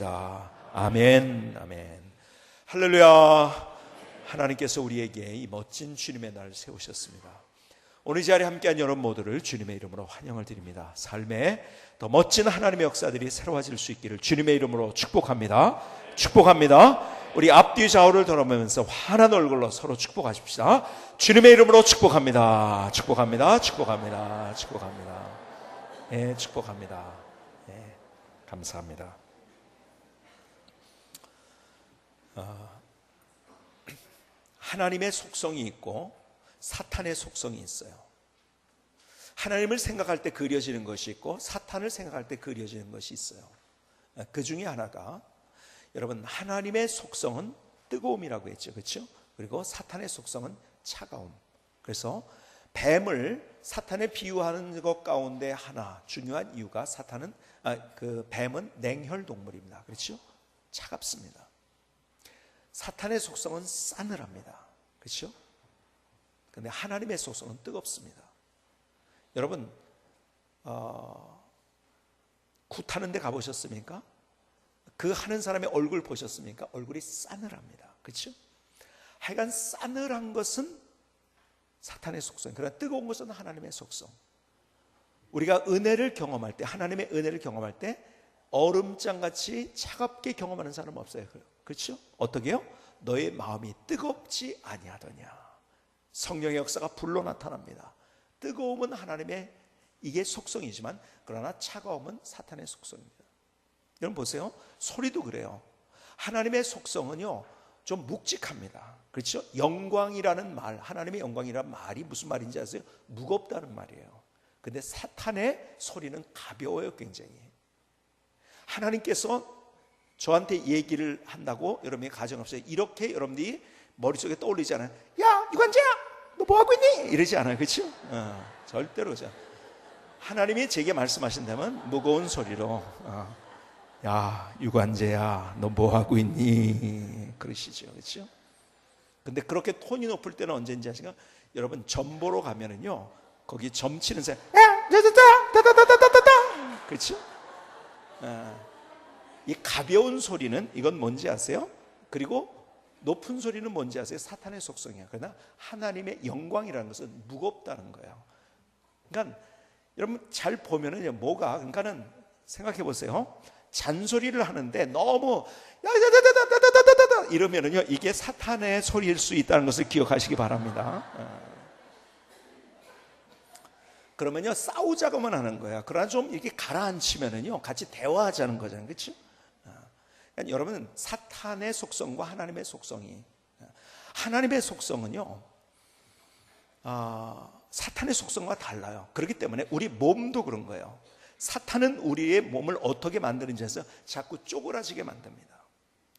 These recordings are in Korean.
기도드립니다. 아멘, 아멘. 할렐루야. 하나님께서 우리에게 이 멋진 주님의 날을 세우셨습니다. 오늘 이 자리에 함께한 여러분 모두를 주님의 이름으로 환영을 드립니다. 삶에 더 멋진 하나님의 역사들이 새로워질 수 있기를 주님의 이름으로 축복합니다. 축복합니다. 우리 앞뒤 좌우를 돌아보면서 환한 얼굴로 서로 축복하십시다. 주님의 이름으로 축복합니다. 축복합니다. 축복합니다. 축복합니다. 네, 축복합니다. 네, 감사합니다. 하나님의 속성이 있고 사탄의 속성이 있어요. 하나님을 생각할 때 그려지는 것이 있고 사탄을 생각할 때 그려지는 것이 있어요. 그 중에 하나가 여러분, 하나님의 속성은 뜨거움이라고 했죠. 그렇죠? 그리고 사탄의 속성은 차가움. 그래서 뱀을 사탄에 비유하는 것 가운데 하나 중요한 이유가 뱀은 냉혈 동물입니다. 그렇죠? 차갑습니다. 사탄의 속성은 싸늘합니다. 그렇죠? 그런데 하나님의 속성은 뜨겁습니다. 여러분, 굿하는 데 가보셨습니까? 그 하는 사람의 얼굴 보셨습니까? 얼굴이 싸늘합니다. 그렇죠? 하여간 싸늘한 것은 사탄의 속성, 그러나 뜨거운 것은 하나님의 속성. 우리가 은혜를 경험할 때, 하나님의 은혜를 경험할 때 얼음장같이 차갑게 경험하는 사람은 없어요. 그렇죠? 어떻게요? 너의 마음이 뜨겁지 아니하더냐. 성령의 역사가 불로 나타납니다. 뜨거움은 하나님의 이게 속성이지만 그러나 차가움은 사탄의 속성입니다. 여러분 보세요. 소리도 그래요. 하나님의 속성은요 좀 묵직합니다. 그렇죠? 영광이라는 말, 하나님의 영광이라는 말이 무슨 말인지 아세요? 무겁다는 말이에요. 근데 사탄의 소리는 가벼워요. 굉장히. 하나님께서 저한테 얘기를 한다고 여러분의 가정 없어요. 이렇게 여러분들이 머릿속에 떠올리지 않아요. 야, 유관재야, 너 뭐하고 있니? 이러지 않아요. 그렇죠? 절대로 그렇죠. 하나님이 제게 말씀하신다면 무거운 소리로 야, 유관재야, 너 뭐하고 있니? 그러시죠. 그렇죠? 근데 그렇게 톤이 높을 때는 언제인지 아시죠? 여러분, 점 보러 가면은요 거기 점 치는 사람 야, 다다다다다다다. 그렇죠? 이 가벼운 소리는 이건 뭔지 아세요? 그리고 높은 소리는 뭔지 아세요? 사탄의 속성이에요. 그러나 하나님의 영광이라는 것은 무겁다는 거예요. 그러니까 여러분 잘 보면은요, 뭐가, 그러니까는 생각해 보세요. 잔소리를 하는데 너무 야다다다다다다다다 이러면은요, 이게 사탄의 소리일 수 있다는 것을 기억하시기 바랍니다. 그러면요, 싸우자고만 하는 거야. 그러나 좀 이렇게 가라앉히면은요, 같이 대화하자는 거잖아요. 그렇죠? 그러니까 여러분, 사탄의 속성과 하나님의 속성이, 하나님의 속성은요 사탄의 속성과 달라요. 그렇기 때문에 우리 몸도 그런 거예요. 사탄은 우리의 몸을 어떻게 만드는지 해서 자꾸 쪼그라지게 만듭니다.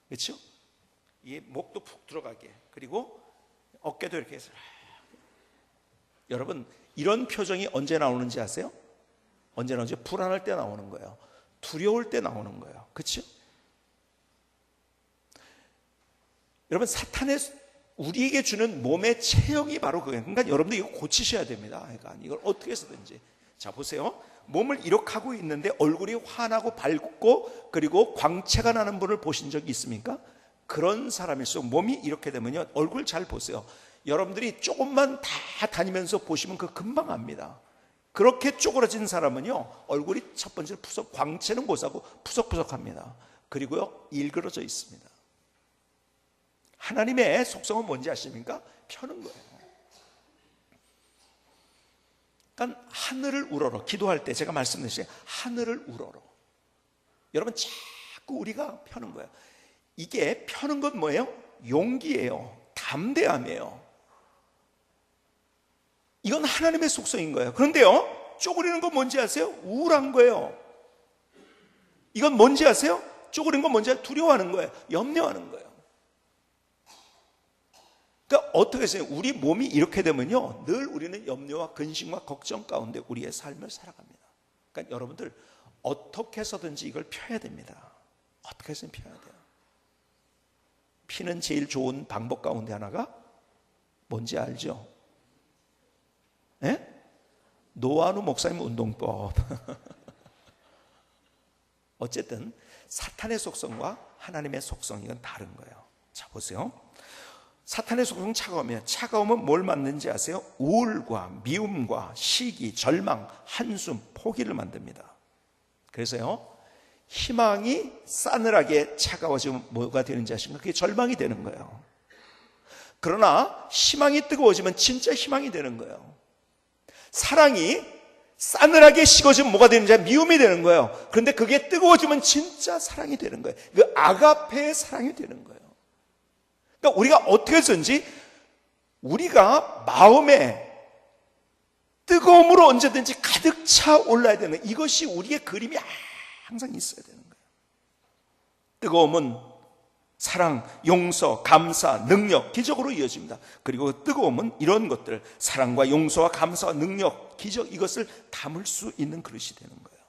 그렇죠? 이 목도 푹 들어가게, 그리고 어깨도 이렇게 해서. 여러분, 이런 표정이 언제 나오는지 아세요? 언제 나오는지? 불안할 때 나오는 거예요. 두려울 때 나오는 거예요. 그렇죠? 여러분, 사탄의 우리에게 주는 몸의 체형이 바로 그거예요. 그러니까 여러분들 이거 고치셔야 됩니다. 그러니까 이걸 어떻게 해서든지. 자, 보세요. 몸을 이렇게 하고 있는데 얼굴이 환하고 밝고 그리고 광채가 나는 분을 보신 적이 있습니까? 그런 사람일수록 몸이 이렇게 되면요, 얼굴 잘 보세요. 여러분들이 조금만 다 다니면서 보시면 그 금방 압니다. 그렇게 쪼그라진 사람은요, 얼굴이 첫 번째로 광채는 고사고 푸석푸석합니다. 그리고요, 일그러져 있습니다. 하나님의 속성은 뭔지 아십니까? 펴는 거예요. 그러니까 하늘을 우러러, 기도할 때 제가 말씀드렸어요. 하늘을 우러러. 여러분, 자꾸 우리가 펴는 거예요. 이게 펴는 건 뭐예요? 용기예요. 담대함이에요. 이건 하나님의 속성인 거예요. 그런데요, 쪼그리는 건 뭔지 아세요? 우울한 거예요. 이건 뭔지 아세요? 쪼그리는 건 뭔지 아세요? 두려워하는 거예요. 염려하는 거예요. 그러니까 어떻게 해서요? 우리 몸이 이렇게 되면요, 늘 우리는 염려와 근심과 걱정 가운데 우리의 삶을 살아갑니다. 그러니까 여러분들 어떻게 해서든지 이걸 펴야 됩니다. 어떻게 해서든 펴야 돼요. 피는 제일 좋은 방법 가운데 하나가 뭔지 알죠? 예? 노아누 목사님 운동법. 어쨌든 사탄의 속성과 하나님의 속성, 이건 다른 거예요. 자, 보세요. 사탄의 속성은 차가우면 뭘 만드는지 아세요? 우울과 미움과 시기, 절망, 한숨, 포기를 만듭니다. 그래서요, 희망이 싸늘하게 차가워지면 뭐가 되는지 아십니까? 그게 절망이 되는 거예요. 그러나 희망이 뜨거워지면 진짜 희망이 되는 거예요. 사랑이 싸늘하게 식어지면 뭐가 되는지 미움이 되는 거예요. 그런데 그게 뜨거워지면 진짜 사랑이 되는 거예요. 그 아가페의 사랑이 되는 거예요. 그러니까 우리가 어떻게 해서든지 우리가 마음에 뜨거움으로 언제든지 가득 차 올라야 되는 거예요. 이것이 우리의 그림이 항상 있어야 되는 거예요. 뜨거움은 사랑, 용서, 감사, 능력, 기적으로 이어집니다. 그리고 뜨거움은 이런 것들, 사랑과 용서와 감사와 능력, 기적, 이것을 담을 수 있는 그릇이 되는 거예요.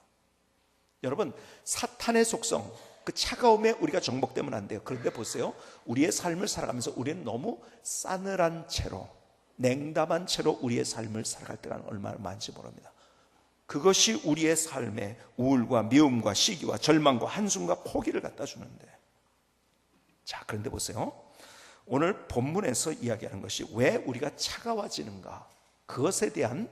여러분, 사탄의 속성, 그 차가움에 우리가 정복되면 안 돼요. 그런데 보세요, 우리의 삶을 살아가면서 우리는 너무 싸늘한 채로, 냉담한 채로 우리의 삶을 살아갈 때가 얼마나 많은지 모릅니다. 그것이 우리의 삶에 우울과 미움과 시기와 절망과 한숨과 포기를 갖다 주는데, 자, 그런데 보세요, 오늘 본문에서 이야기하는 것이 왜 우리가 차가워지는가, 그것에 대한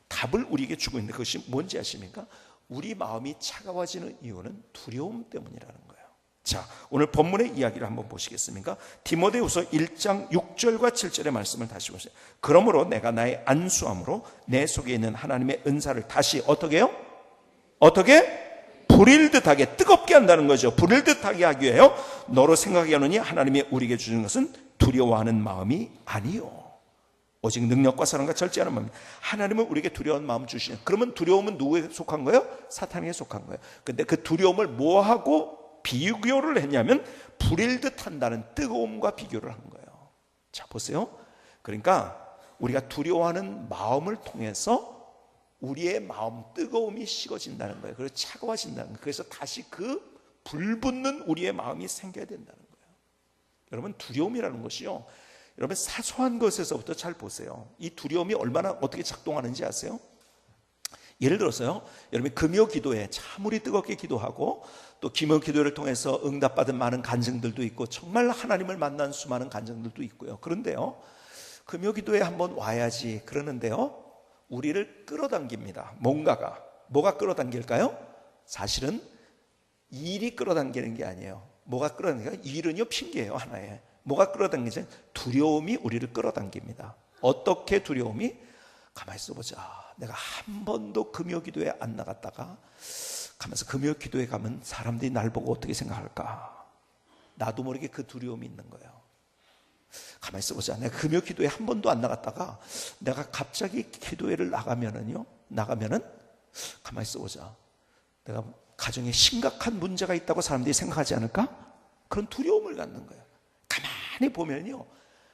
답을 우리에게 주고 있는데, 그것이 뭔지 아십니까? 우리 마음이 차가워지는 이유는 두려움 때문이라는 거예요. 자, 오늘 본문의 이야기를 한번 보시겠습니까? 디모데후서 1장 6절과 7절의 말씀을 다시 보세요. 그러므로 내가 나의 안수함으로 내 속에 있는 하나님의 은사를 다시 어떻게 해요? 어떻게? 불일 듯하게, 뜨겁게 한다는 거죠. 불일 듯하게 하기 위하여 너로 생각하게 하느니 하나님이 우리에게 주는 것은 두려워하는 마음이 아니요, 오직 능력과 사랑과 절제하는 마음입니다. 하나님은 우리에게 두려운 마음 주시는. 그러면 두려움은 누구에 속한 거예요? 사탄에게 속한 거예요. 근데 그 두려움을 뭐하고 비교를 했냐면 불일 듯 한다는 뜨거움과 비교를 한 거예요. 자, 보세요. 그러니까 우리가 두려워하는 마음을 통해서 우리의 마음 뜨거움이 식어진다는 거예요. 그래서 차가워진다는 거예요. 그래서 다시 그 불붙는 우리의 마음이 생겨야 된다는 거예요. 여러분, 두려움이라는 것이요, 여러분 사소한 것에서부터 잘 보세요. 이 두려움이 얼마나 어떻게 작동하는지 아세요? 예를 들어서요, 여러분이 금요 기도에 참으리 뜨겁게 기도하고 또 기도 기도를 통해서 응답받은 많은 간증들도 있고 정말 하나님을 만난 수많은 간증들도 있고요. 그런데요, 금요 기도에 한번 와야지 그러는데요, 우리를 끌어당깁니다. 뭐가 끌어당길까요? 사실은 일이 끌어당기는 게 아니에요. 뭐가 끌어당기냐? 일은요, 핑계예요, 하나의. 뭐가 끌어당기죠? 두려움이 우리를 끌어당깁니다. 어떻게 두려움이? 가만히 있어보자. 내가 한 번도 금요 기도에 안 나갔다가 가면서 금요 기도에 가면 사람들이 날 보고 어떻게 생각할까? 나도 모르게 그 두려움이 있는 거예요. 가만히 있어보자. 내가 금요 기도에 한 번도 안 나갔다가 내가 갑자기 기도회를 나가면은 가만히 있어보자. 내가 가정에 심각한 문제가 있다고 사람들이 생각하지 않을까? 그런 두려움을 갖는 거예요. 가만히 보면요,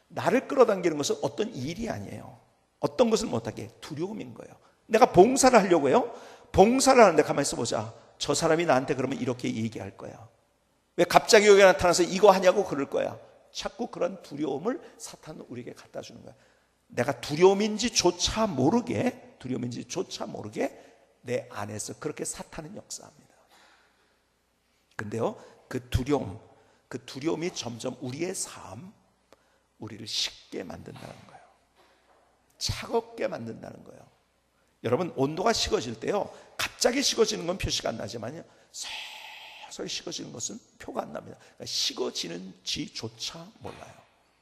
나를 끌어당기는 것은 어떤 일이 아니에요. 어떤 것을 못하게 두려움인 거예요. 내가 봉사를 하려고 해요. 봉사를 하는데 가만히 있어보자. 저 사람이 나한테 그러면 이렇게 얘기할 거야. 왜 갑자기 여기 나타나서 이거 하냐고 그럴 거야. 자꾸 그런 두려움을 사탄은 우리에게 갖다 주는 거야. 내가 두려움인지조차 모르게 내 안에서 그렇게 사탄은 역사합니다. 근데요, 그 두려움이 점점 우리의 삶, 우리를 식게 만든다는 거예요. 차갑게 만든다는 거예요. 여러분, 온도가 식어질 때요, 갑자기 식어지는 건 표시가 안 나지만요, 서서히 식어지는 것은 표가 안 납니다. 그러니까 식어지는지조차 몰라요.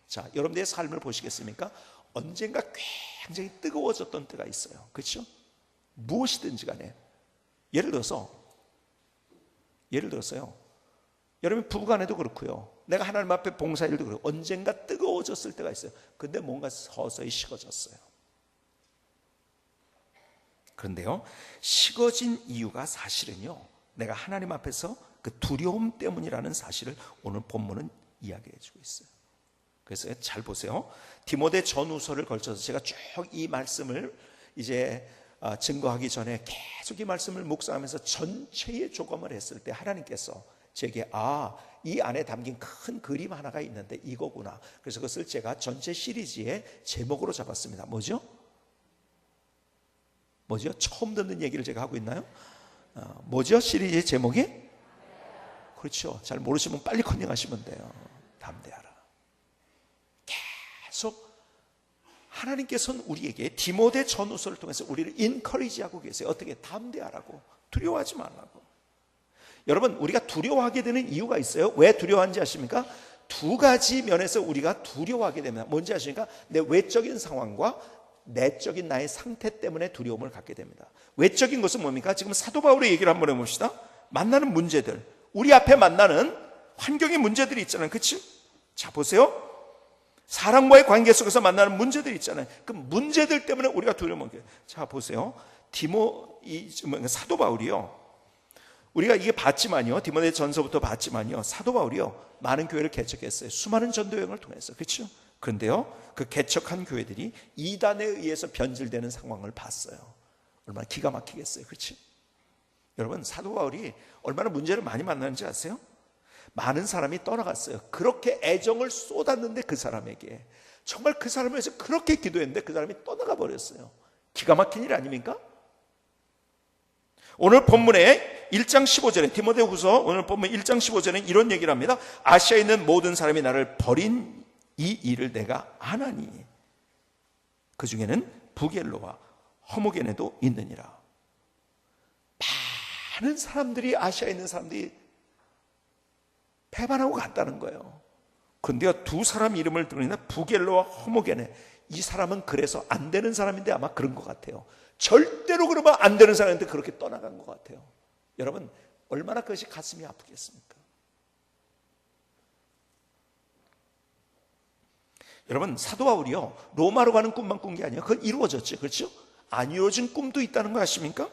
자, 여러분들의 삶을 보시겠습니까? 언젠가 굉장히 뜨거워졌던 때가 있어요. 그렇죠? 무엇이든지 간에. 예를 들어서요, 여러분 부부간에도 그렇고요, 내가 하나님 앞에 봉사일도 그렇고 언젠가 뜨거워졌을 때가 있어요. 근데 뭔가 서서히 식어졌어요. 그런데요, 식어진 이유가 사실은요, 내가 하나님 앞에서 그 두려움 때문이라는 사실을 오늘 본문은 이야기해 주고 있어요. 그래서 잘 보세요. 디모데 전후서를 걸쳐서 제가 쭉 이 말씀을 이제 증거하기 전에 계속 이 말씀을 묵상하면서 전체의 조감을 했을 때 하나님께서 제게 이 안에 담긴 큰 그림 하나가 있는데 이거구나. 그래서 그것을 제가 전체 시리즈의 제목으로 잡았습니다. 뭐죠? 처음 듣는 얘기를 제가 하고 있나요? 뭐죠? 시리즈의 제목이? 그렇죠. 잘 모르시면 빨리 컨닝하시면 돼요. 담대하라. 계속 하나님께서는 우리에게 디모데 전후서를 통해서 우리를 인커리지하고 계세요. 어떻게? 담대하라고, 두려워하지 말라고. 여러분, 우리가 두려워하게 되는 이유가 있어요. 왜 두려워하는지 아십니까? 두 가지 면에서 우리가 두려워하게 됩니다. 뭔지 아십니까? 내 외적인 상황과 내적인 나의 상태 때문에 두려움을 갖게 됩니다. 외적인 것은 뭡니까? 지금 사도 바울의 얘기를 한번 해봅시다. 만나는 문제들, 우리 앞에 만나는 환경의 문제들이 있잖아요. 그렇지? 자, 보세요. 사람과의 관계 속에서 만나는 문제들이 있잖아요. 그 문제들 때문에 우리가 두려움을 갖게 돼요. 자, 보세요. 사도 바울이요, 우리가 이게 봤지만요, 디모데 전서부터 봤지만요, 사도 바울이요, 많은 교회를 개척했어요. 수많은 전도 여행을 통해서. 그렇죠? 그런데요, 그 개척한 교회들이 이단에 의해서 변질되는 상황을 봤어요. 얼마나 기가 막히겠어요. 그렇지? 여러분, 사도 바울이 얼마나 문제를 많이 만나는지 아세요? 많은 사람이 떠나갔어요. 그렇게 애정을 쏟았는데 그 사람에게, 정말 그 사람을 위해서 그렇게 기도했는데 그 사람이 떠나가 버렸어요. 기가 막힌 일 아닙니까? 오늘 본문의 1장 15절에, 디모데후서 오늘 본문 1장 15절에 이런 얘기를 합니다. 아시아에 있는 모든 사람이 나를 버린 이 일을 내가 아나니 그 중에는 부겔로와 허모게네도 있느니라. 많은 사람들이, 아시아에 있는 사람들이 배반하고 갔다는 거예요. 그런데 두 사람 이름을 들으니까 부겔로와 허모게네, 이 사람은 그래서 안 되는 사람인데 아마 그런 것 같아요. 절대로 그러면 안 되는 사람인데 그렇게 떠나간 것 같아요. 여러분, 얼마나 그것이 가슴이 아프겠습니까? 여러분, 사도 바울이요, 로마로 가는 꿈만 꾼 게 아니에요. 그건 이루어졌죠. 그렇죠? 안 이루어진 꿈도 있다는 거 아십니까?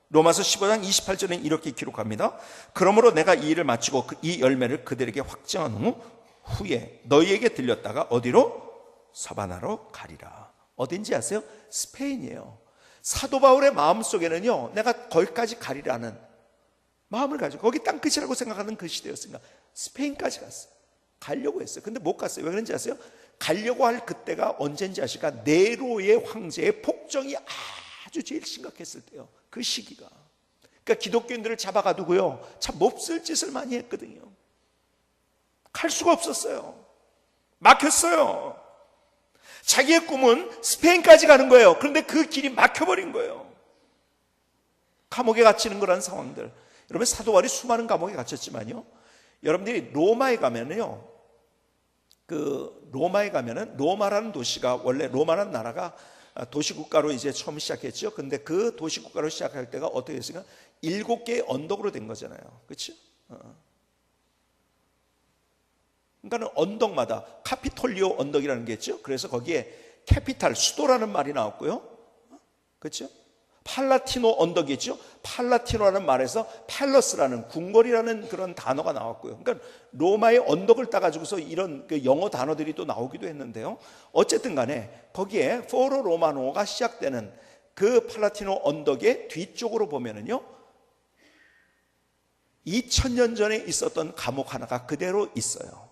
로마서 15장 28절에는 이렇게 기록합니다. 그러므로 내가 이 일을 마치고 이 열매를 그들에게 확정한 후에 너희에게 들렸다가 어디로? 서바나로 가리라. 어딘지 아세요? 스페인이에요. 사도 바울의 마음속에는요, 내가 거기까지 가리라는 마음을 가지고, 거기 땅끝이라고 생각하는 그 시대였으니까 스페인까지 갔어요. 가려고 했어요. 근데 못 갔어요. 왜 그런지 아세요? 가려고 할 그때가 언젠지 아실까? 네로의 황제의 폭정이 아주 제일 심각했을 때요. 그 시기가. 그러니까 기독교인들을 잡아가두고요, 참 몹쓸 짓을 많이 했거든요. 갈 수가 없었어요. 막혔어요. 자기의 꿈은 스페인까지 가는 거예요. 그런데 그 길이 막혀버린 거예요. 감옥에 갇히는 거라는 상황들. 여러분, 사도 바울이 수많은 감옥에 갇혔지만요, 여러분들이 로마에 가면은요, 로마에 가면은, 로마라는 도시가, 원래 로마라는 나라가 도시국가로 이제 처음 시작했죠. 근데 그 도시국가로 시작할 때가 어떻게 됐습니까? 7개의 언덕으로 된 거잖아요. 그렇죠? 그러니까 언덕마다 카피톨리오 언덕이라는 게 있죠. 그래서 거기에 캐피탈, 수도라는 말이 나왔고요. 그렇죠? 팔라티노 언덕이죠. 팔라티노라는 말에서 팰러스라는, 궁궐이라는 그런 단어가 나왔고요. 그러니까 로마의 언덕을 따가지고서 이런 그 영어 단어들이 또 나오기도 했는데요. 어쨌든 간에 거기에 포로 로마노가 시작되는 그 팔라티노 언덕의 뒤쪽으로 보면은요, 2000년 전에 있었던 감옥 하나가 그대로 있어요.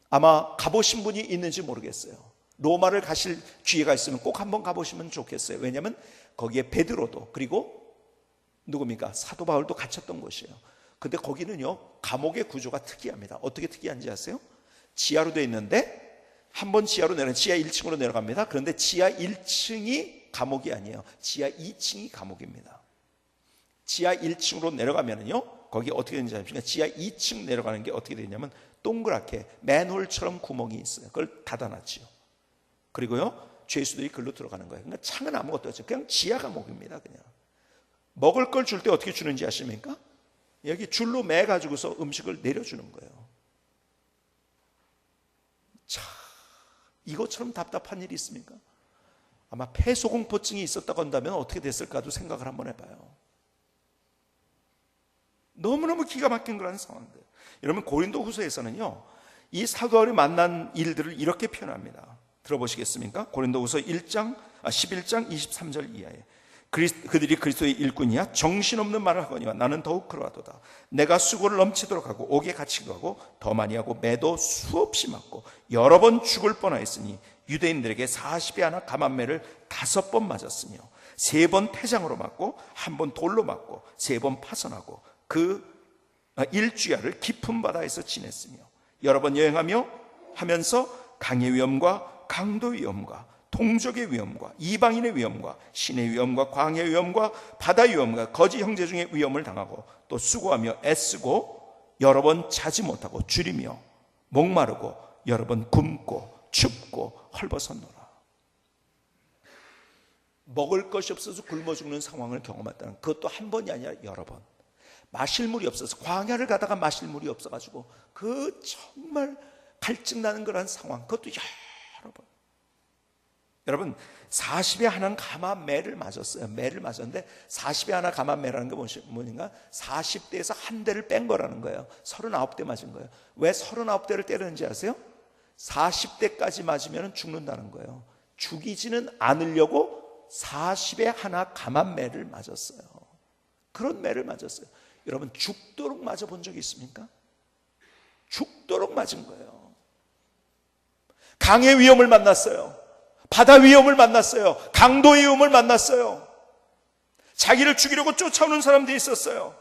아마 가보신 분이 있는지 모르겠어요. 로마를 가실 기회가 있으면 꼭 한번 가보시면 좋겠어요. 왜냐하면 거기에 베드로도, 그리고 누굽니까? 사도 바울도 갇혔던 곳이에요. 근데 거기는요, 감옥의 구조가 특이합니다. 어떻게 특이한지 아세요? 지하로 되어 있는데 한 번 지하 1층으로 내려갑니다. 그런데 지하 1층이 감옥이 아니에요. 지하 2층이 감옥입니다. 지하 1층으로 내려가면은요, 거기 어떻게 되는지 아십니까? 지하 2층 내려가는 게 어떻게 되냐면 동그랗게 맨홀처럼 구멍이 있어요. 그걸 닫아놨지요. 그리고요, 죄수들이 글로 들어가는 거예요. 그러니까 창은 아무것도 없어요. 그냥 지하 감옥입니다. 그냥 먹을 걸 줄 때 어떻게 주는지 아십니까? 여기 줄로 매 가지고서 음식을 내려주는 거예요. 자, 이것처럼 답답한 일이 있습니까? 아마 폐소공포증이 있었다고 한다면 어떻게 됐을까도 생각을 한번 해봐요. 너무너무 기가 막힌 그런 상황들. 여러분, 고린도후서에서는요, 이 사도 바울이 만난 일들을 이렇게 표현합니다. 들어보시겠습니까? 고린도후서 11장 23절 이하에 그들이 그리스도의 일꾼이야 정신없는 말을 하거니와 나는 더욱 그러하도다. 내가 수고를 넘치도록 하고 옥에 갇히기도 하고 더 많이 하고 매도 수없이 맞고 여러 번 죽을 뻔하였으니 유대인들에게 40에 하나 감한매를 5번 맞았으며 3번 태장으로 맞고 1번 돌로 맞고 3번 파선하고 그 일주야를 깊은 바다에서 지냈으며 여러 번 여행하며 하면서 강의 위험과 강도 위험과 동족의 위험과 이방인의 위험과 신의 위험과 광야의 위험과 바다 위험과 거짓 형제 중의 위험을 당하고 또 수고하며 애쓰고 여러 번 자지 못하고 줄이며 목마르고 여러 번 굶고 춥고 헐벗었노라. 먹을 것이 없어서 굶어 죽는 상황을 경험했다는, 그것도 한 번이 아니라 여러 번. 마실 물이 없어서, 광야를 가다가 마실 물이 없어가지고 그 정말 갈증나는 그런 상황, 그것도 여러 번. 여러분, 40에 하나 감한 매를 맞았어요. 매를 맞았는데 40에 하나 감한 매라는 게 뭐냐? 40대에서 한 대를 뺀 거라는 거예요. 39대 맞은 거예요. 왜 39대를 때렸는지 아세요? 40대까지 맞으면 죽는다는 거예요. 죽이지는 않으려고 40에 하나 감한 매를 맞았어요. 그런 매를 맞았어요. 여러분, 죽도록 맞아본 적이 있습니까? 죽도록 맞은 거예요. 강의 위험을 만났어요. 바다 위험을 만났어요. 강도의 위험을 만났어요. 자기를 죽이려고 쫓아오는 사람들이 있었어요.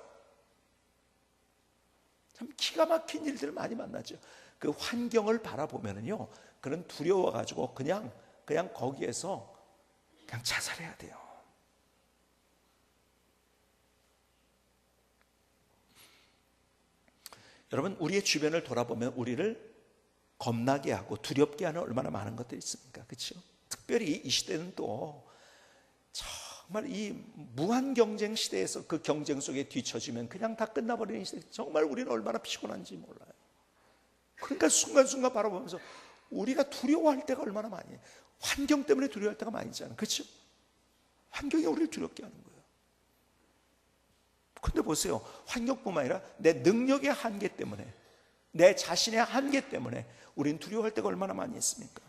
참 기가 막힌 일들을 많이 만나죠. 그 환경을 바라보면요, 그런 두려워가지고 그냥 거기에서 그냥 자살해야 돼요. 여러분, 우리의 주변을 돌아보면 우리를 겁나게 하고 두렵게 하는 얼마나 많은 것들이 있습니까? 그렇죠? 특별히 이 시대는 또 정말 이 무한 경쟁 시대에서 그 경쟁 속에 뒤처지면 그냥 다 끝나버리는 시대. 정말 우리는 얼마나 피곤한지 몰라요. 그러니까 순간순간 바라보면서 우리가 두려워할 때가 얼마나 많이 해요. 환경 때문에 두려워할 때가 많이 있잖아요. 그렇죠? 환경이 우리를 두렵게 하는 거예요. 근데 보세요, 환경뿐만 아니라 내 능력의 한계 때문에, 내 자신의 한계 때문에 우리는 두려워할 때가 얼마나 많이 있습니까?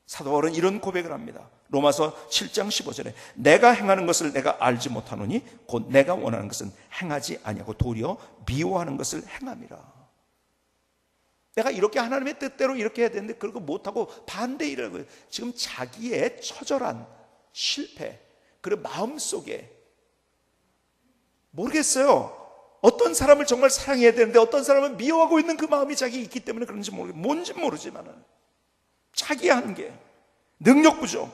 사도 바울은 이런 고백을 합니다. 로마서 7장 15절에 내가 행하는 것을 내가 알지 못하노니 곧 내가 원하는 것은 행하지 아니하고 도리어 미워하는 것을 행함이라. 내가 이렇게 하나님의 뜻대로 이렇게 해야 되는데 그걸 못하고 반대 일을 해요. 지금 자기의 처절한 실패, 그리고 마음속에 모르겠어요. 어떤 사람을 정말 사랑해야 되는데 어떤 사람은 미워하고 있는 그 마음이 자기에 있기 때문에 그런지 모르겠어요. 뭔지 모르지만 자기의 한계, 능력 부족.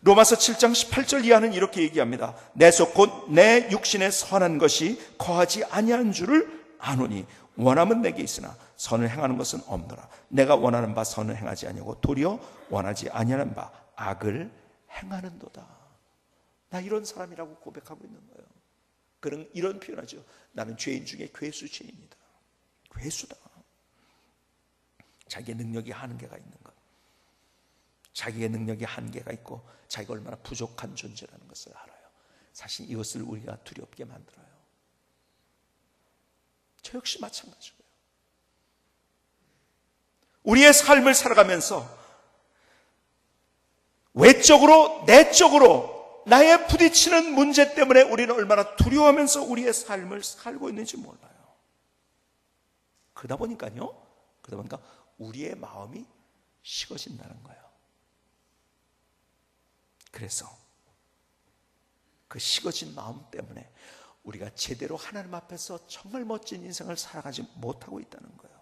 로마서 7장 18절 이하는 이렇게 얘기합니다. 내 속 곧 내 육신에 선한 것이 거하지 아니한 줄을 아노니 원함은 내게 있으나 선을 행하는 것은 없노라. 내가 원하는 바 선을 행하지 아니하고 도리어 원하지 아니하는 바 악을 행하는도다. 나 이런 사람이라고 고백하고 있는 거예요. 그런 이런 표현하죠. 나는 죄인 중에 괴수 죄인이다. 괴수다. 자기의 능력이 한계가 있는 것, 자기의 능력이 한계가 있고 자기가 얼마나 부족한 존재라는 것을 알아요. 사실 이것을 우리가 두렵게 만들어요. 저 역시 마찬가지고요. 우리의 삶을 살아가면서 외적으로 내적으로 나의 부딪히는 문제 때문에 우리는 얼마나 두려워하면서 우리의 삶을 살고 있는지 몰라요. 그러다 보니까 우리의 마음이 식어진다는 거예요. 그래서 그 식어진 마음 때문에 우리가 제대로 하나님 앞에서 정말 멋진 인생을 살아가지 못하고 있다는 거예요.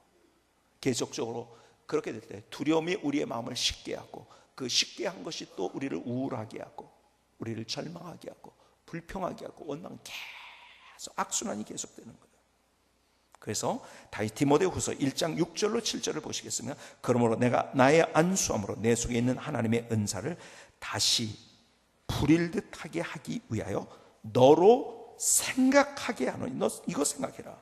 계속적으로 그렇게 될 때 두려움이 우리의 마음을 식게 하고, 그 식게 한 것이 또 우리를 우울하게 하고, 우리를 절망하게 하고, 불평하게 하고, 원망 계속 악순환이 계속되는 거예요. 그래서 디모데후서 1장 6절로 7절을 보시겠으면, 그러므로 내가 나의 안수함으로 내 속에 있는 하나님의 은사를 다시 부릴 듯하게 하기 위하여 너로 생각하게 하노니. 너 이거 생각해라.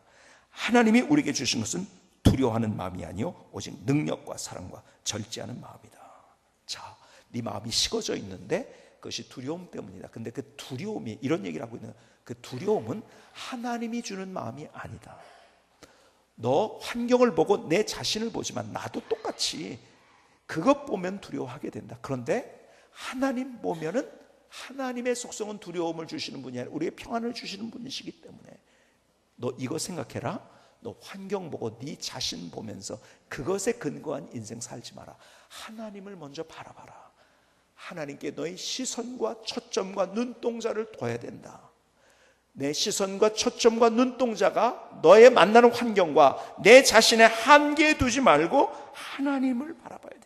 하나님이 우리에게 주신 것은 두려워하는 마음이 아니요 오직 능력과 사랑과 절제하는 마음이다. 자, 네 마음이 식어져 있는데 그것이 두려움 때문이다. 근데 그 두려움이, 이런 얘기를 하고 있는, 그 두려움은 하나님이 주는 마음이 아니다. 너 환경을 보고 내 자신을 보지만 나도 똑같이 그것 보면 두려워하게 된다. 그런데 하나님 보면은 하나님의 속성은 두려움을 주시는 분이 아니라 우리의 평안을 주시는 분이시기 때문에 너 이거 생각해라. 너 환경 보고 네 자신 보면서 그것에 근거한 인생 살지 마라. 하나님을 먼저 바라봐라. 하나님께 너의 시선과 초점과 눈동자를 둬야 된다. 내 시선과 초점과 눈동자가 너의 만나는 환경과 내 자신의 한계에 두지 말고 하나님을 바라봐야 된다.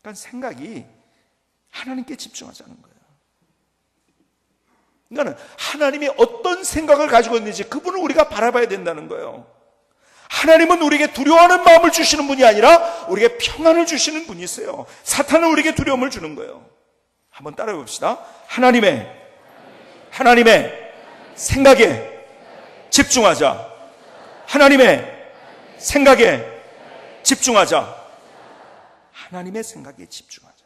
그러니까 생각이 하나님께 집중하자는 거예요. 그러니까 하나님이 어떤 생각을 가지고 있는지 그분을 우리가 바라봐야 된다는 거예요. 하나님은 우리에게 두려워하는 마음을 주시는 분이 아니라 우리에게 평안을 주시는 분이세요. 사탄은 우리에게 두려움을 주는 거예요. 한번 따라해 봅시다. 하나님의 생각에 집중하자. 하나님의 생각에 집중하자. 하나님의 생각에 집중하자.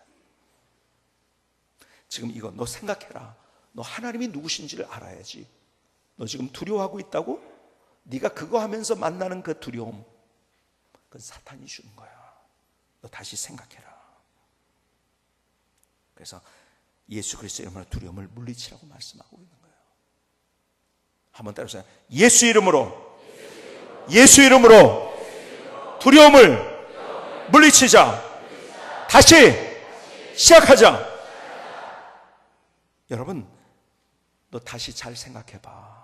지금 이거 너 생각해라. 너 하나님이 누구신지를 알아야지. 너 지금 두려워하고 있다고? 네가 그거 하면서 만나는 그 두려움, 그건 사탄이 주는 거야. 너 다시 생각해라. 그래서 예수 그리스도의 이름으로 두려움을 물리치라고 말씀하고 있는 거예요. 한번 따라해보세요. 예수 이름으로 두려움을 물리치자. 다시 시작하자. 여러분, 너 다시 잘 생각해봐.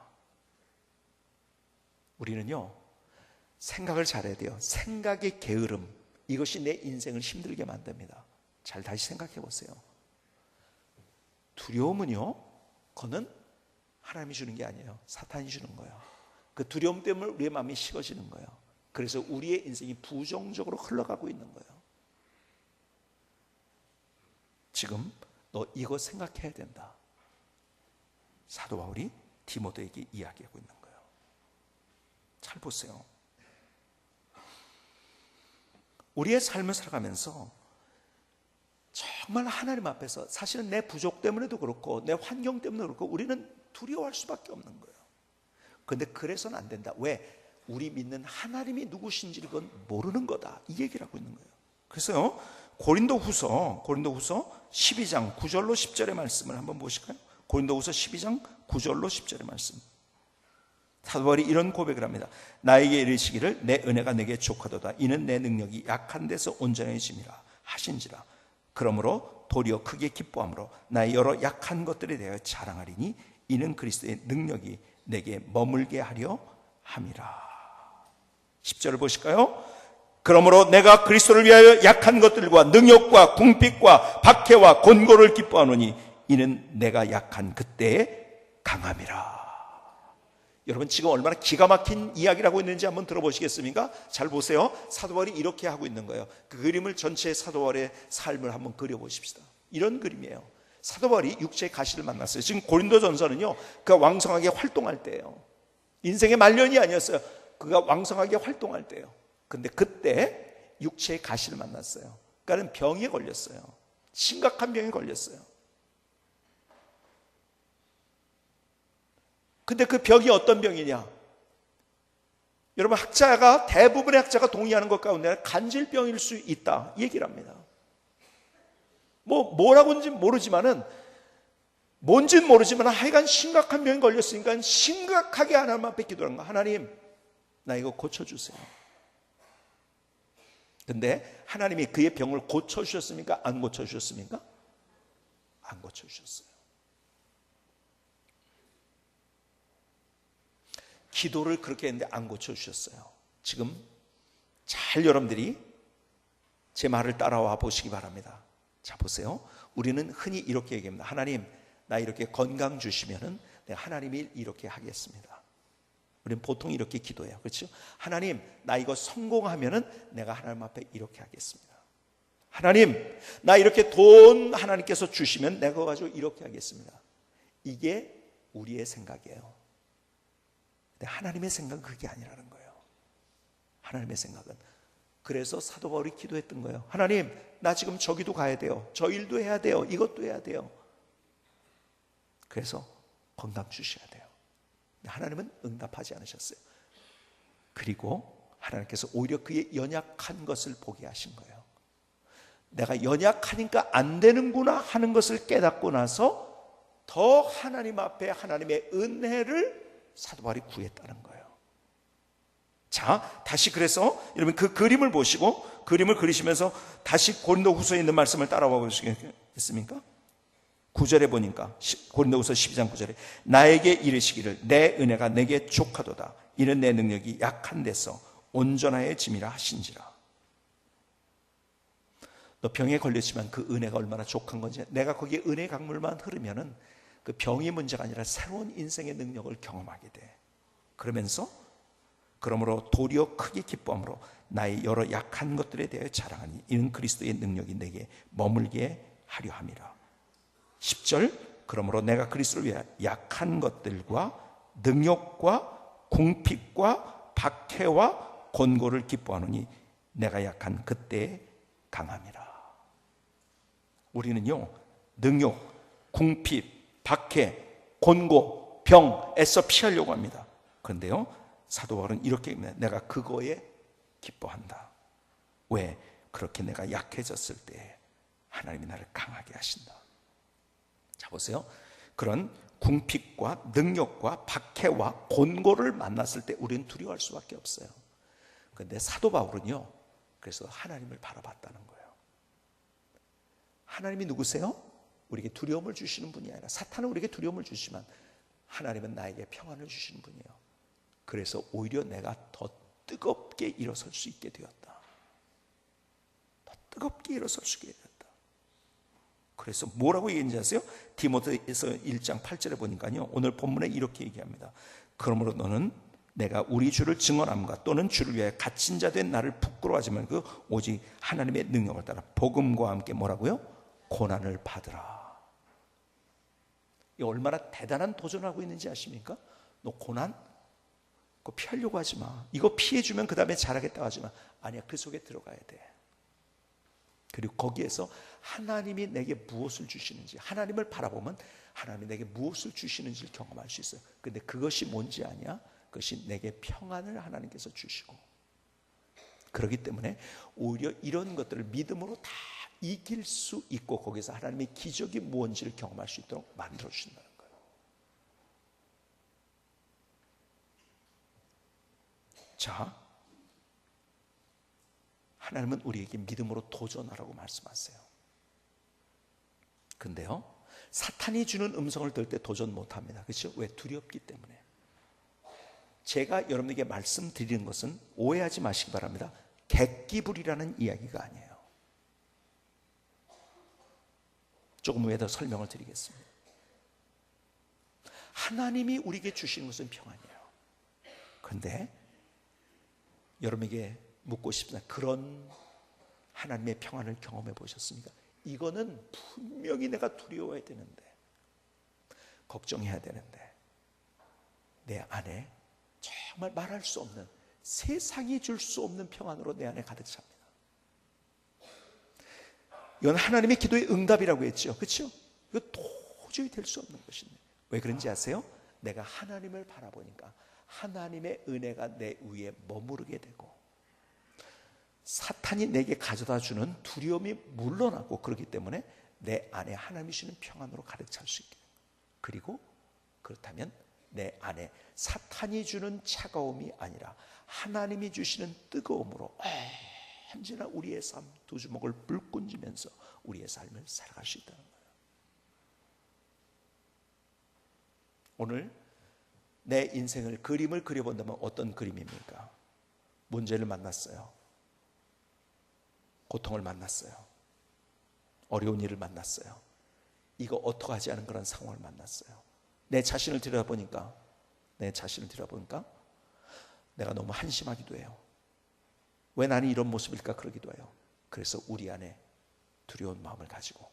우리는요, 생각을 잘해야 돼요. 생각의 게으름, 이것이 내 인생을 힘들게 만듭니다. 잘 다시 생각해 보세요. 두려움은요, 그거는 하나님이 주는 게 아니에요. 사탄이 주는 거예요. 그 두려움 때문에 우리의 마음이 식어지는 거예요. 그래서 우리의 인생이 부정적으로 흘러가고 있는 거예요. 지금 너 이거 생각해야 된다. 사도 바울이 디모데에게 이야기하고 있는 거예요. 잘 보세요. 우리의 삶을 살아가면서 정말 하나님 앞에서 사실은 내 부족 때문에도 그렇고 내 환경 때문에도 그렇고 우리는 두려워할 수밖에 없는 거예요. 그런데 그래서는 안 된다. 왜? 우리 믿는 하나님이 누구신지를 그건 모르는 거다. 이 얘기를 하고 있는 거예요. 그래서요, 고린도후서 12장 9절로 10절의 말씀을 한번 보실까요? 고린도후서 12장 9절로 10절의 말씀. 사도 바울이 이런 고백을 합니다. 나에게 이르시기를 내 은혜가 내게 족하도다. 이는 내 능력이 약한 데서 온전해짐이라 하신지라. 그러므로 도리어 크게 기뻐함으로 나의 여러 약한 것들에 대하여 자랑하리니 이는 그리스도의 능력이 내게 머물게 하려 함이라. 10절을 보실까요? 그러므로 내가 그리스도를 위하여 약한 것들과 능력과 궁핍과 박해와 곤고를 기뻐하노니 이는 내가 약한 그때에 강함이라. 여러분, 지금 얼마나 기가 막힌 이야기를 하고 있는지 한번 들어보시겠습니까? 잘 보세요. 사도 바울이 이렇게 하고 있는 거예요. 그 그림을 전체 사도 바울의 삶을 한번 그려보십시다. 이런 그림이에요. 사도 바울이 육체의 가시를 만났어요. 지금 고린도전서는요, 그가 왕성하게 활동할 때예요. 인생의 말년이 아니었어요. 그가 왕성하게 활동할 때예요. 근데 그때 육체의 가시를 만났어요. 그러니까 병에 걸렸어요. 심각한 병에 걸렸어요. 근데 그 병이 어떤 병이냐? 여러분, 대부분의 학자가 동의하는 것 가운데 간질병일 수 있다, 이 얘기를 합니다. 뭐라고인지 뭔지는 모르지만 하여간 심각한 병이 걸렸으니까 심각하게 하나님 앞에 기도하는 거야. 하나님, 나 이거 고쳐주세요. 근데 하나님이 그의 병을 고쳐주셨습니까? 안 고쳐주셨습니까? 안 고쳐주셨어요. 기도를 그렇게 했는데 안 고쳐주셨어요. 지금 잘 여러분들이 제 말을 따라와 보시기 바랍니다. 자, 보세요. 우리는 흔히 이렇게 얘기합니다. 하나님, 나 이렇게 건강 주시면은 내가 하나님 일 이렇게 하겠습니다. 우리는 보통 이렇게 기도해요. 그렇죠? 하나님, 나 이거 성공하면은 내가 하나님 앞에 이렇게 하겠습니다. 하나님, 나 이렇게 돈 하나님께서 주시면 내가 그거 가지고 이렇게 하겠습니다. 이게 우리의 생각이에요. 근데 하나님의 생각은 그게 아니라는 거예요. 하나님의 생각은, 그래서 사도 바울이 기도했던 거예요. 하나님, 나 지금 저기도 가야 돼요. 저 일도 해야 돼요. 이것도 해야 돼요. 그래서 건강 주셔야 돼요. 하나님은 응답하지 않으셨어요. 그리고 하나님께서 오히려 그의 연약한 것을 보게 하신 거예요. 내가 연약하니까 안 되는구나 하는 것을 깨닫고 나서 더 하나님 앞에 하나님의 은혜를 사도 바울이 구했다는 거예요. 자, 다시 그래서 여러분 그 그림을 보시고 그림을 그리시면서 다시 고린도후서에 있는 말씀을 따라와 보시겠습니까? 9절에 보니까 고린도후서 12장 9절에 나에게 이르시기를 내 은혜가 내게 족하도다. 이는 내 능력이 약한 데서 온전하여 짐이라 하신지라. 너 병에 걸렸지만 그 은혜가 얼마나 족한 건지, 내가 거기에 은혜 강물만 흐르면은 그 병이 문제가 아니라 새로운 인생의 능력을 경험하게 돼. 그러면서 그러므로 도리어 크게 기뻐함으로 나의 여러 약한 것들에 대하여 자랑하니 이는 그리스도의 능력이 내게 머물게 하려 함이라. 10절 그러므로 내가 그리스도를 위해 약한 것들과 능욕과 궁핍과 박해와 곤고를 기뻐하노니 내가 약한 그때에 강함이라. 우리는요 능욕, 궁핍, 박해, 곤고, 병 애써 피하려고 합니다. 그런데요 사도 바울은 이렇게 얘기합니다. 내가 그거에 기뻐한다. 왜? 그렇게 내가 약해졌을 때 하나님이 나를 강하게 하신다. 자 보세요. 그런 궁핍과 능력과 박해와 곤고를 만났을 때 우리는 두려워할 수밖에 없어요. 그런데 사도 바울은요 그래서 하나님을 바라봤다는 거예요. 하나님이 누구세요? 우리에게 두려움을 주시는 분이 아니라, 사탄은 우리에게 두려움을 주시지만 하나님은 나에게 평안을 주시는 분이에요. 그래서 오히려 내가 더 뜨겁게 일어설 수 있게 되었다. 더 뜨겁게 일어설 수 있게 되었다. 그래서 뭐라고 얘기했는지 아세요? 디모데에서 1장 8절에 보니까요 오늘 본문에 이렇게 얘기합니다. 그러므로 너는 내가 우리 주를 증언함과 또는 주를 위하여 갇힌 자 된 나를 부끄러워하지 말고 오직 하나님의 능력을 따라 복음과 함께 뭐라고요? 고난을 받으라. 이 얼마나 대단한 도전을 하고 있는지 아십니까? 너 고난? 그거 피하려고 하지 마. 이거 피해주면 그 다음에 잘하겠다고 하지 마. 아니야, 그 속에 들어가야 돼. 그리고 거기에서 하나님이 내게 무엇을 주시는지, 하나님을 바라보면 하나님이 내게 무엇을 주시는지를 경험할 수 있어요. 근데 그것이 뭔지 아냐? 그것이 내게 평안을 하나님께서 주시고, 그렇기 때문에 오히려 이런 것들을 믿음으로 다 이길 수 있고 거기서 하나님의 기적이 무엇인지를 경험할 수 있도록 만들어 주신다는 거예요. 자, 하나님은 우리에게 믿음으로 도전하라고 말씀하세요. 근데요 사탄이 주는 음성을 들을 때 도전 못합니다. 그렇죠? 왜? 두렵기 때문에. 제가 여러분에게 말씀드리는 것은 오해하지 마시기 바랍니다. 객기불이라는 이야기가 아니에요. 조금 후에 더 설명을 드리겠습니다. 하나님이 우리에게 주시는 것은 평안이에요. 그런데 여러분에게 묻고 싶습니다. 그런 하나님의 평안을 경험해 보셨습니까? 이거는 분명히 내가 두려워해야 되는데, 걱정해야 되는데, 내 안에 정말 말할 수 없는, 세상이 줄 수 없는 평안으로 내 안에 가득 찹니다. 이건 하나님의 기도의 응답이라고 했죠. 그렇죠? 이거 도저히 될 수 없는 것인데, 왜 그런지 아세요? 내가 하나님을 바라보니까 하나님의 은혜가 내 위에 머무르게 되고 사탄이 내게 가져다 주는 두려움이 물러나고, 그렇기 때문에 내 안에 하나님이 주시는 평안으로 가득 찰 수 있게. 그리고 그렇다면 내 안에 사탄이 주는 차가움이 아니라 하나님이 주시는 뜨거움으로 언제나 우리의 삶 두 주먹을 불 끈지면서 우리의 삶을 살아갈 수 있다는 거예요. 오늘 내 인생을 그림을 그려본다면 어떤 그림입니까? 문제를 만났어요. 고통을 만났어요. 어려운 일을 만났어요. 이거 어떡하지 않은 그런 상황을 만났어요. 내 자신을 들여다보니까 내가 너무 한심하기도 해요. 왜 나는 이런 모습일까 그러기도 해요. 그래서 우리 안에 두려운 마음을 가지고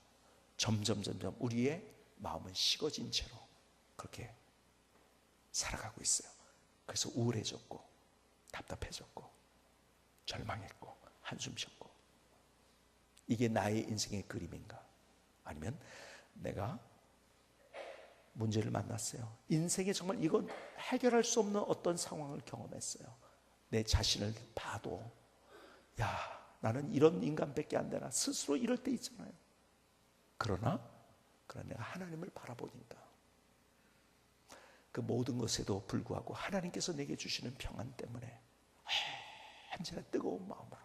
점점 우리의 마음은 식어진 채로 그렇게 살아가고 있어요. 그래서 우울해졌고 답답해졌고 절망했고 한숨 쉬었고, 이게 나의 인생의 그림인가? 아니면 내가 문제를 만났어요. 인생에 정말 이건 해결할 수 없는 어떤 상황을 경험했어요. 내 자신을 봐도 야, 나는 이런 인간밖에 안 되나, 스스로 이럴 때 있잖아요. 그러나 내가 하나님을 바라보니까 그 모든 것에도 불구하고 하나님께서 내게 주시는 평안 때문에 언제나 뜨거운 마음으로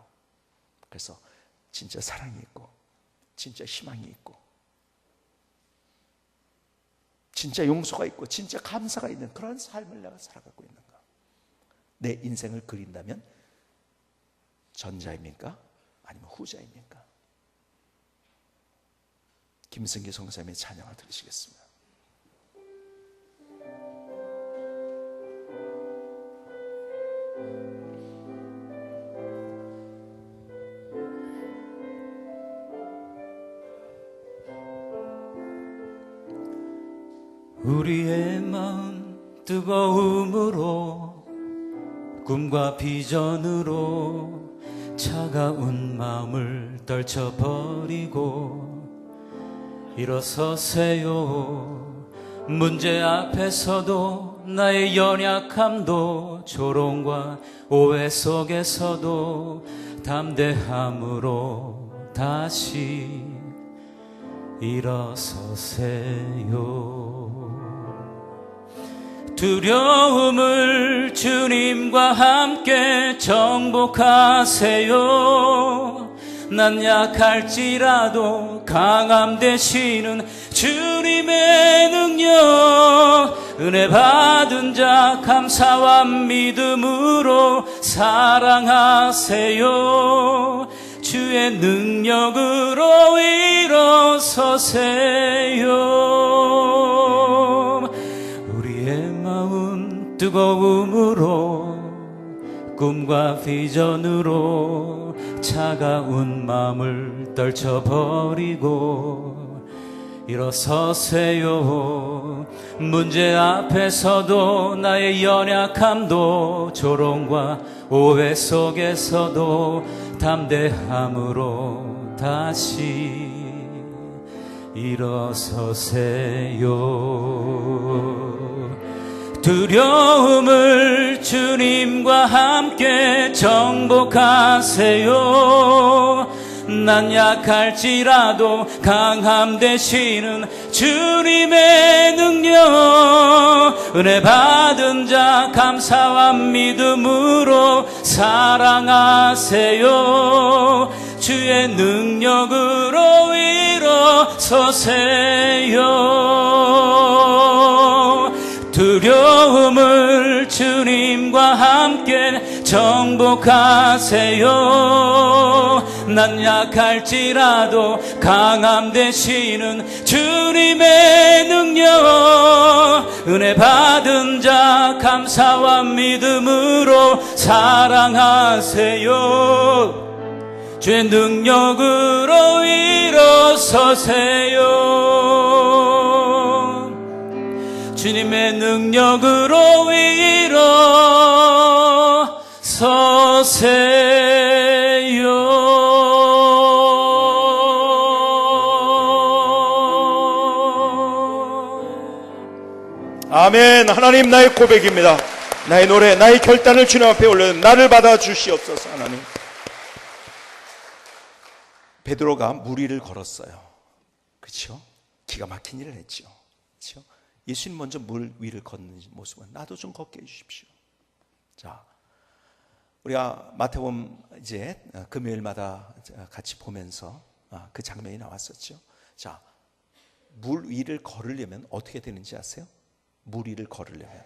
그래서 진짜 사랑이 있고 진짜 희망이 있고 진짜 용서가 있고 진짜 감사가 있는 그런 삶을 내가 살아가고 있는가? 내 인생을 그린다면 전자입니까? 아니면 후자입니까? 김승기 성사님의 찬양을 들으시겠습니다. 우리의 마음 뜨거움으로 꿈과 비전으로 차가운 마음을 떨쳐버리고 일어서세요. 문제 앞에서도 나의 연약함도 조롱과 오해 속에서도 담대함으로 다시 일어서세요. 두려움을 주님과 함께 정복하세요. 난 약할지라도 강함 되시는 주님의 능력, 은혜 받은 자 감사와 믿음으로 사랑하세요. 주의 능력으로 일어서세요. 우리의 마음 뜨거움으로 꿈과 비전으로 차가운 마음을 떨쳐버리고 일어서세요. 문제 앞에서도 나의 연약함도 조롱과 오해 속에서도 담대함으로 다시 일어서세요. 두려움을 주님과 함께 정복하세요. 난 약할지라도 강함 되시는 주님의 능력, 은혜 받은 자 감사와 믿음으로 사랑하세요. 주의 능력으로 일어서세요. 두려움을 주님과 함께 정복하세요. 난 약할지라도 강함 되시는 주님의 능력, 은혜 받은 자 감사와 믿음으로 사랑하세요. 주의 능력으로 일어서세요. 주님의 능력으로 일어서세요. 아멘. 하나님, 나의 고백입니다. 나의 노래, 나의 결단을 주님 앞에 올려 나를 받아 주시옵소서. 하나님, 베드로가 물 위를 걸었어요. 그렇죠? 기가 막힌 일을 했죠. 그렇죠? 예수님 먼저 물 위를 걷는 모습은 나도 좀 걷게 해주십시오. 자, 우리가 마태복음 이제 금요일마다 같이 보면서 그 장면이 나왔었죠. 자, 물 위를 걸으려면 어떻게 되는지 아세요? 물 위를 걸으려면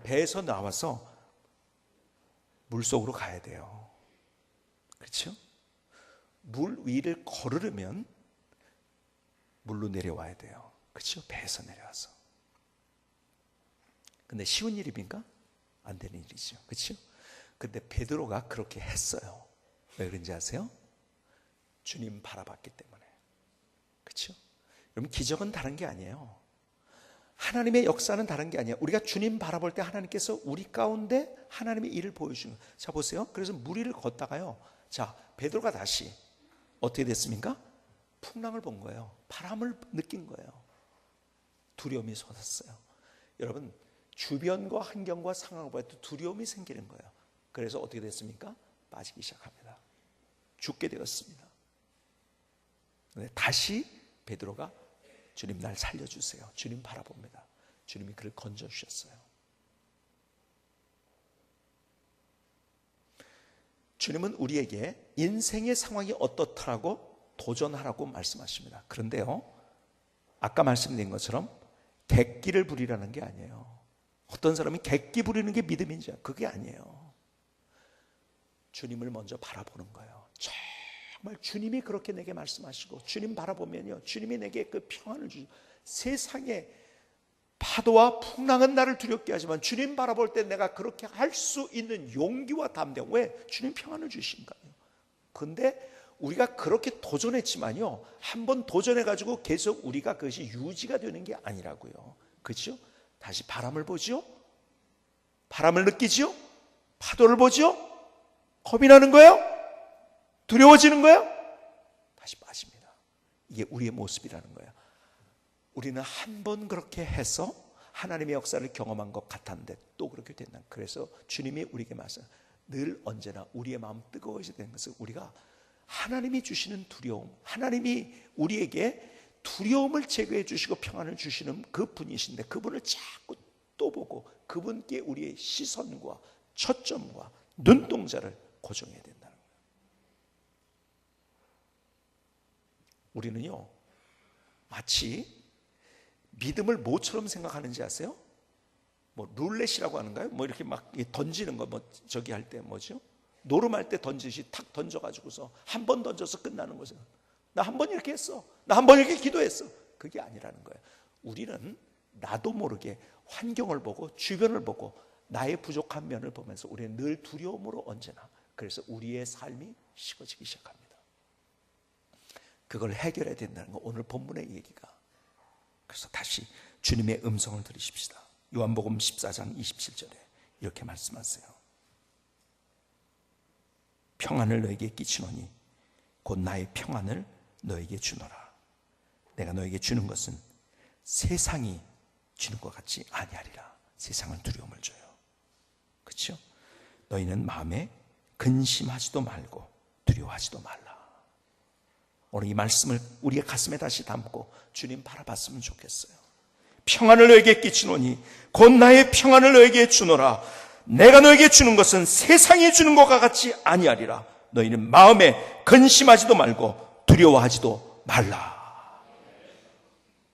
배에서 나와서 물 속으로 가야 돼요. 그렇죠? 물 위를 걸으려면 물로 내려와야 돼요. 그렇죠? 배에서 내려와서. 근데 쉬운 일입니까? 안 되는 일이죠. 그렇죠? 근데 베드로가 그렇게 했어요. 왜 그런지 아세요? 주님 바라봤기 때문에. 그렇죠? 여러분, 기적은 다른 게 아니에요. 하나님의 역사는 다른 게 아니에요. 우리가 주님 바라볼 때 하나님께서 우리 가운데 하나님의 일을 보여주는 거예요. 자, 보세요. 그래서 물 위를 걷다가요, 자, 베드로가 다시 어떻게 됐습니까? 풍랑을 본 거예요. 바람을 느낀 거예요. 두려움이 솟았어요. 여러분, 주변과 환경과 상황을 볼 때 두려움이 생기는 거예요. 그래서 어떻게 됐습니까? 빠지기 시작합니다. 죽게 되었습니다. 근데 다시 베드로가 주님 날 살려주세요. 주님 바라봅니다. 주님이 그를 건져주셨어요. 주님은 우리에게 인생의 상황이 어떻더라고 도전하라고 말씀하십니다. 그런데요, 아까 말씀드린 것처럼 객기를 부리라는 게 아니에요. 어떤 사람이 객기 부리는 게 믿음인지 그게 아니에요. 주님을 먼저 바라보는 거예요. 정말 주님이 그렇게 내게 말씀하시고, 주님 바라보면요, 주님이 내게 그 평안을 주시고, 세상에 파도와 풍랑은 나를 두렵게 하지만 주님 바라볼 때 내가 그렇게 할 수 있는 용기와 담대함. 왜? 주님 평안을 주신 거예요. 그런데 우리가 그렇게 도전했지만요, 한번 도전해가지고 계속 우리가 그것이 유지가 되는 게 아니라고요. 그렇죠? 다시 바람을 보죠, 바람을 느끼죠, 파도를 보죠, 겁이 나는 거예요, 두려워지는 거예요, 다시 빠집니다. 이게 우리의 모습이라는 거예요. 우리는 한 번 그렇게 해서 하나님의 역사를 경험한 것 같았는데 또 그렇게 된다. 그래서 주님이 우리에게 말씀, 늘 언제나 우리의 마음 뜨거워져야 되는 것은 우리가 하나님이 주시는 두려움, 하나님이 우리에게 두려움을 제거해 주시고 평안을 주시는 그 분이신데, 그분을 자꾸 또 보고 그분께 우리의 시선과 초점과 눈동자를 고정해야 된다는 거예요. 우리는요, 마치 믿음을 뭐처럼 생각하는지 아세요? 뭐 룰렛이라고 하는가요? 뭐 이렇게 막 던지는 거, 뭐 저기 할 때 뭐죠? 노름할 때 던지시 탁 던져가지고서 한 번 던져서 끝나는 거죠. 나 한 번 이렇게 했어, 나 한 번 이렇게 기도했어. 그게 아니라는 거예요. 우리는 나도 모르게 환경을 보고 주변을 보고 나의 부족한 면을 보면서 우리는 늘 두려움으로 언제나, 그래서 우리의 삶이 식어지기 시작합니다. 그걸 해결해야 된다는 거, 오늘 본문의 얘기가. 그래서 다시 주님의 음성을 들으십시다. 요한복음 14장 27절에 이렇게 말씀하세요. 평안을 너에게 끼치노니 곧 나의 평안을 너에게 주노라. 내가 너에게 주는 것은 세상이 주는 것 같지 아니하리라. 세상은 두려움을 줘요. 그렇죠? 너희는 마음에 근심하지도 말고 두려워하지도 말라. 오늘 이 말씀을 우리의 가슴에 다시 담고 주님 바라봤으면 좋겠어요. 평안을 너에게 끼치노니 곧 나의 평안을 너에게 주노라. 내가 너에게 주는 것은 세상이 주는 것과 같이 아니하리라. 너희는 마음에 근심하지도 말고 두려워하지도 말라.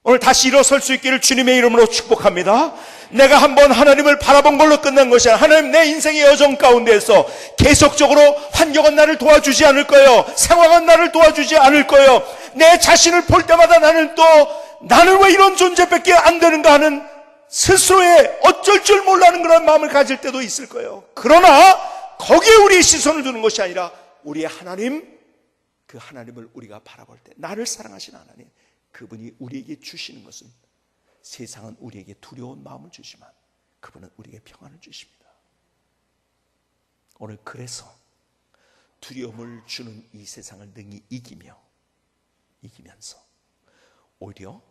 오늘 다시 일어설 수 있기를 주님의 이름으로 축복합니다. 내가 한번 하나님을 바라본 걸로 끝난 것이 아니라, 하나님, 내 인생의 여정 가운데에서 계속적으로 환경은 나를 도와주지 않을 거예요. 상황은 나를 도와주지 않을 거예요. 내 자신을 볼 때마다 나는 왜 이런 존재밖에 안 되는가 하는 스스로의 어쩔 줄 몰라는 그런 마음을 가질 때도 있을 거예요. 그러나 거기에 우리의 시선을 두는 것이 아니라 우리의 하나님, 그 하나님을 우리가 바라볼 때, 나를 사랑하시는 하나님, 그분이 우리에게 주시는 것은, 세상은 우리에게 두려운 마음을 주지만 그분은 우리에게 평안을 주십니다. 오늘 그래서 두려움을 주는 이 세상을 능히 이기면서 오히려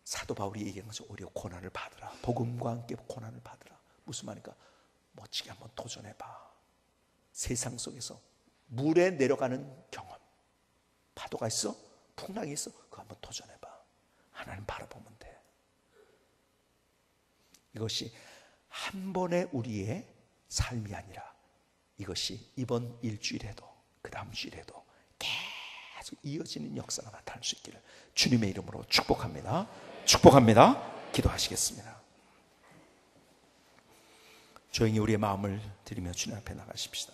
사도 바울이 얘기한 것은 오히려 고난을 받으라. 복음과 함께 고난을 받으라. 무슨 말입니까? 멋지게 한번 도전해봐. 세상 속에서 물에 내려가는 경험, 파도가 있어, 풍랑이 있어, 그거 한번 도전해봐. 하나님 바라보면 돼. 이것이 한 번의 우리의 삶이 아니라 이것이 이번 일주일에도 그 다음 주일에도 계속 이어지는 역사가 나타날 수 있기를 주님의 이름으로 축복합니다. 축복합니다. 기도하시겠습니다. 조용히 우리의 마음을 드리며 주님 앞에 나가십시다.